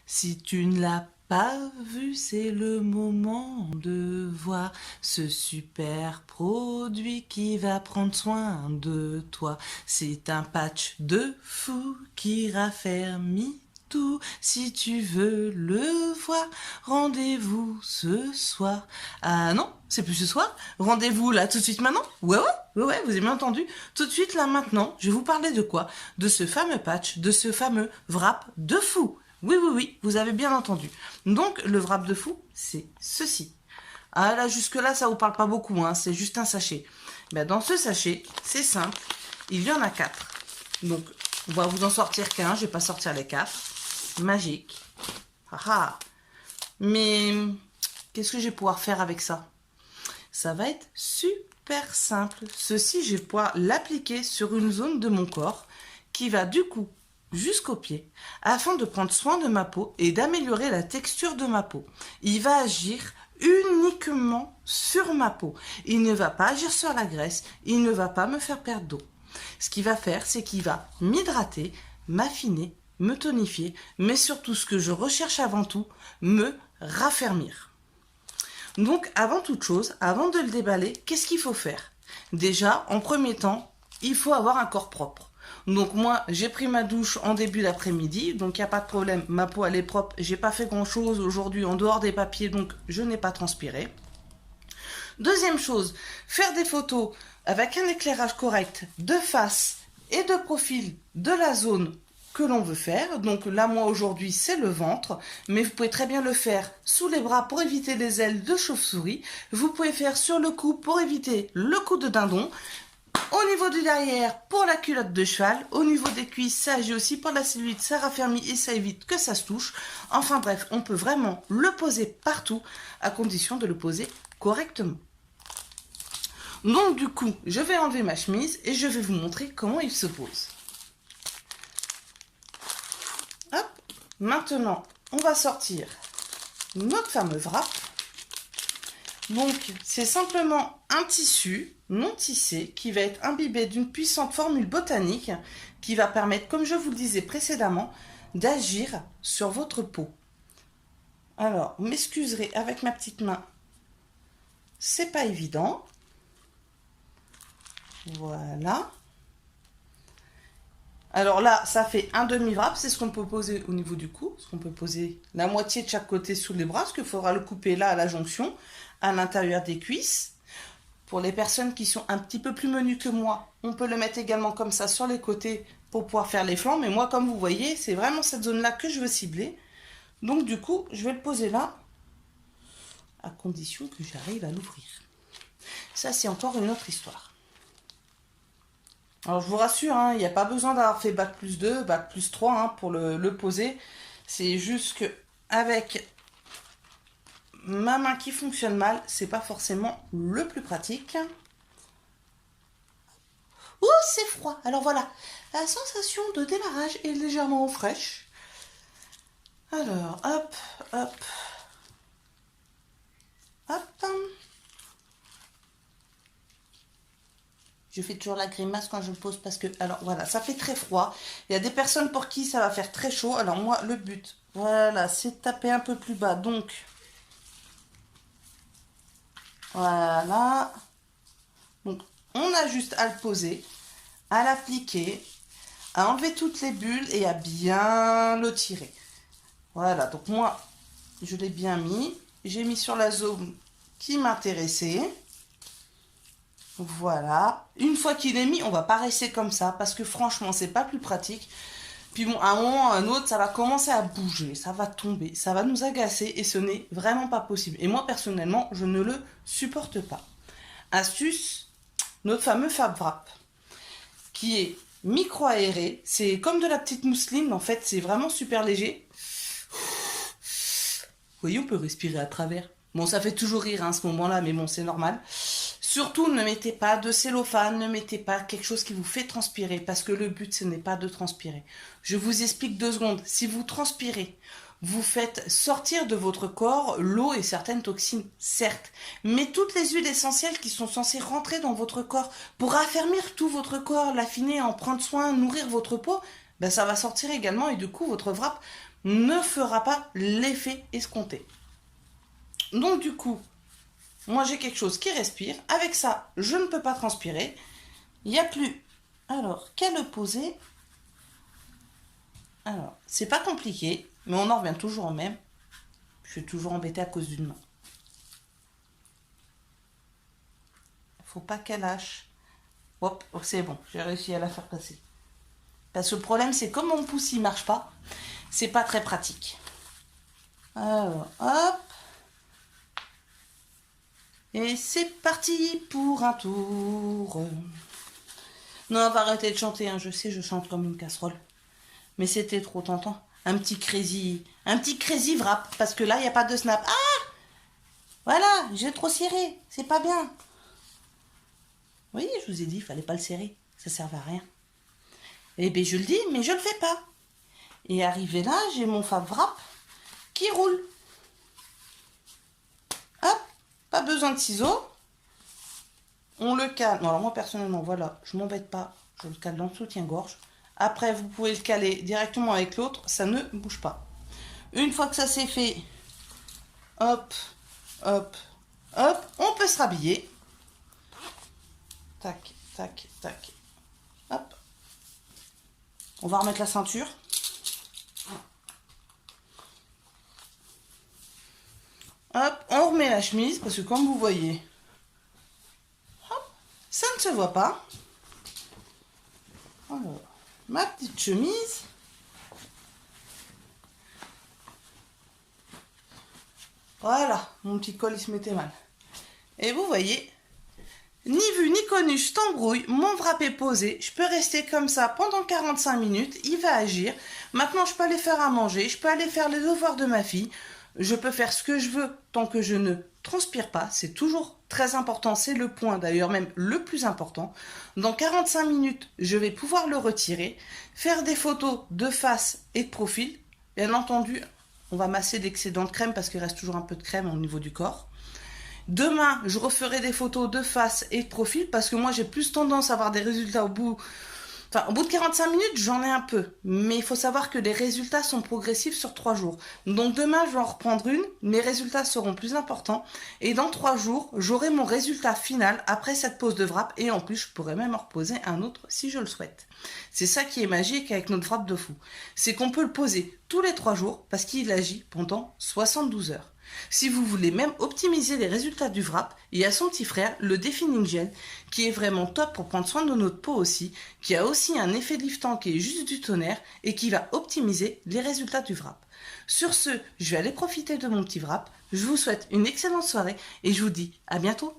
Si tu ne l'as pas vu, c'est le moment de voir ce super produit qui va prendre soin de toi. C'est un patch de fou qui raffermit tout. Si tu veux le voir, rendez-vous ce soir. Ah non, c'est plus ce soir. Rendez-vous là tout de suite maintenant. Ouais, vous avez bien entendu. Tout de suite là maintenant, je vais vous parler de quoi? De ce fameux patch, de ce fameux wrap de fou. Oui, vous avez bien entendu. Donc, le wrap de fou, c'est ceci. Ah là, jusque-là, ça vous parle pas beaucoup, hein, c'est juste un sachet. Ben, dans ce sachet, c'est simple, il y en a 4. Donc, on va vous en sortir qu'un, je vais pas sortir les 4. Magique. Ah. Mais, qu'est-ce que je vais pouvoir faire avec ça? Ça va être super simple. Ceci, je vais pouvoir l'appliquer sur une zone de mon corps qui va du coup jusqu'aux pieds afin de prendre soin de ma peau et d'améliorer la texture de ma peau. Il va agir uniquement sur ma peau. Il ne va pas agir sur la graisse, il ne va pas me faire perdre d'eau. Ce qu'il va faire, c'est qu'il va m'hydrater, m'affiner, me tonifier, mais surtout ce que je recherche avant tout, me raffermir. Donc avant toute chose, avant de le déballer, qu'est-ce qu'il faut faire? Déjà, en premier temps, il faut avoir un corps propre. Donc moi, j'ai pris ma douche en début d'après-midi, donc il n'y a pas de problème, ma peau elle est propre, j'ai pas fait grand chose aujourd'hui en dehors des papiers, donc je n'ai pas transpiré. Deuxième chose, faire des photos avec un éclairage correct de face et de profil de la zone que l'on veut faire. Donc là, moi aujourd'hui, c'est le ventre, mais vous pouvez très bien le faire sous les bras pour éviter les ailes de chauve-souris. Vous pouvez faire sur le cou pour éviter le cou de dindon. Au niveau du derrière, pour la culotte de cheval. Au niveau des cuisses, ça agit aussi pour la cellulite, ça raffermit et ça évite que ça se touche. Enfin bref, on peut vraiment le poser partout, à condition de le poser correctement. Donc du coup, je vais enlever ma chemise et je vais vous montrer comment il se pose. Hop, maintenant, on va sortir notre fameux wrap. Donc, c'est simplement un tissu non tissé qui va être imbibé d'une puissante formule botanique qui va permettre, comme je vous le disais précédemment, d'agir sur votre peau. Alors, vous m'excuserez avec ma petite main, c'est pas évident. Voilà. Alors là, ça fait un demi-wrap, c'est ce qu'on peut poser au niveau du cou, ce qu'on peut poser la moitié de chaque côté sous les bras, parce qu'il faudra le couper là à la jonction, à l'intérieur des cuisses. Pour les personnes qui sont un petit peu plus menues que moi, on peut le mettre également comme ça sur les côtés pour pouvoir faire les flancs, mais moi, comme vous voyez, c'est vraiment cette zone-là que je veux cibler. Donc du coup, je vais le poser là, à condition que j'arrive à l'ouvrir. Ça, c'est encore une autre histoire. Alors je vous rassure, il n'y a pas besoin d'avoir fait bac plus 2, bac plus 3 pour le poser. C'est juste que avec ma main qui fonctionne mal, c'est pas forcément le plus pratique. Ouh, c'est froid. Alors voilà, la sensation de démarrage est légèrement fraîche. Alors, hop, hop, hop. Je fais toujours la grimace quand je le pose parce que, alors voilà, ça fait très froid. Il y a des personnes pour qui ça va faire très chaud. Alors moi, le but, voilà, c'est de taper un peu plus bas. Donc, voilà. Donc, on a juste à le poser, à l'appliquer, à enlever toutes les bulles et à bien le tirer. Voilà, donc moi, je l'ai bien mis. J'ai mis sur la zone qui m'intéressait. Voilà. Une fois qu'il est mis, on va pas rester comme ça parce que franchement, c'est pas plus pratique. Puis bon, à un moment ou à un autre, ça va commencer à bouger, ça va tomber, ça va nous agacer et ce n'est vraiment pas possible. Et moi, personnellement, je ne le supporte pas. Astuce, notre fameux Fab Wrap qui est micro-aéré. C'est comme de la petite mousseline, en fait, c'est vraiment super léger. Vous voyez, on peut respirer à travers. Bon, ça fait toujours rire à ce moment-là, mais bon, c'est normal. Surtout, ne mettez pas de cellophane, ne mettez pas quelque chose qui vous fait transpirer, parce que le but, ce n'est pas de transpirer. Je vous explique 2 secondes. Si vous transpirez, vous faites sortir de votre corps l'eau et certaines toxines, certes, mais toutes les huiles essentielles qui sont censées rentrer dans votre corps pour raffermir tout votre corps, l'affiner, en prendre soin, nourrir votre peau, ben ça va sortir également et du coup votre wrap ne fera pas l'effet escompté. Donc du coup, moi j'ai quelque chose qui respire. Avec ça, je ne peux pas transpirer. Il n'y a plus alors qu'à le poser. Alors, c'est pas compliqué, mais on en revient toujours au même. Je suis toujours embêtée à cause d'une main. Faut pas qu'elle lâche. Hop, c'est bon, j'ai réussi à la faire passer. Parce que le problème, c'est comme mon pouce il marche pas, c'est pas très pratique. Alors, hop. Et c'est parti pour un tour. Non, on va arrêter de chanter, hein. Je sais, je chante comme une casserole. Mais c'était trop tentant. Un petit crazy wrap, parce que là, il n'y a pas de snap. Ah! Voilà, j'ai trop serré, c'est pas bien. Oui, je vous ai dit, il fallait pas le serrer, ça servait à rien. Eh bien, je le dis, mais je le fais pas. Et arrivé là, j'ai mon Fab Wrap qui roule. Hop, pas besoin de ciseaux. On le cale. Non, alors moi, personnellement, voilà, je m'embête pas. Je le cale dans le soutien-gorge. Après, vous pouvez le caler directement avec l'autre, ça ne bouge pas. Une fois que ça c'est fait, hop, hop, hop, on peut se rhabiller. Tac, tac, tac. Hop. On va remettre la ceinture. Hop, on remet la chemise parce que comme vous voyez, hop, ça ne se voit pas. Alors, ma petite chemise. Voilà, mon petit col il se mettait mal. Et vous voyez, ni vu ni connu, je t'embrouille, mon wrap est posé, je peux rester comme ça pendant 45 minutes, il va agir. Maintenant, je peux aller faire à manger, je peux aller faire les devoirs de ma fille, je peux faire ce que je veux tant que je ne transpire pas, c'est toujours très important, c'est le point d'ailleurs même le plus important. Dans 45 minutes, je vais pouvoir le retirer, faire des photos de face et de profil, bien entendu. On va masser l'excédent de crème parce qu'il reste toujours un peu de crème au niveau du corps. Demain, je referai des photos de face et de profil parce que moi, j'ai plus tendance à avoir des résultats au bout... Enfin, au bout de 45 minutes, j'en ai un peu. Mais il faut savoir que les résultats sont progressifs sur 3 jours. Donc demain, je vais en reprendre une. Mes résultats seront plus importants. Et dans 3 jours, j'aurai mon résultat final après cette pose de wrap. Et en plus, je pourrais même en reposer un autre si je le souhaite. C'est ça qui est magique avec notre wrap de fou. C'est qu'on peut le poser tous les 3 jours parce qu'il agit pendant 72 heures. Si vous voulez même optimiser les résultats du wrap, il y a son petit frère, le Defining Gel, qui est vraiment top pour prendre soin de notre peau aussi, qui a aussi un effet liftant qui est juste du tonnerre et qui va optimiser les résultats du wrap. Sur ce, je vais aller profiter de mon petit wrap. Je vous souhaite une excellente soirée et je vous dis à bientôt.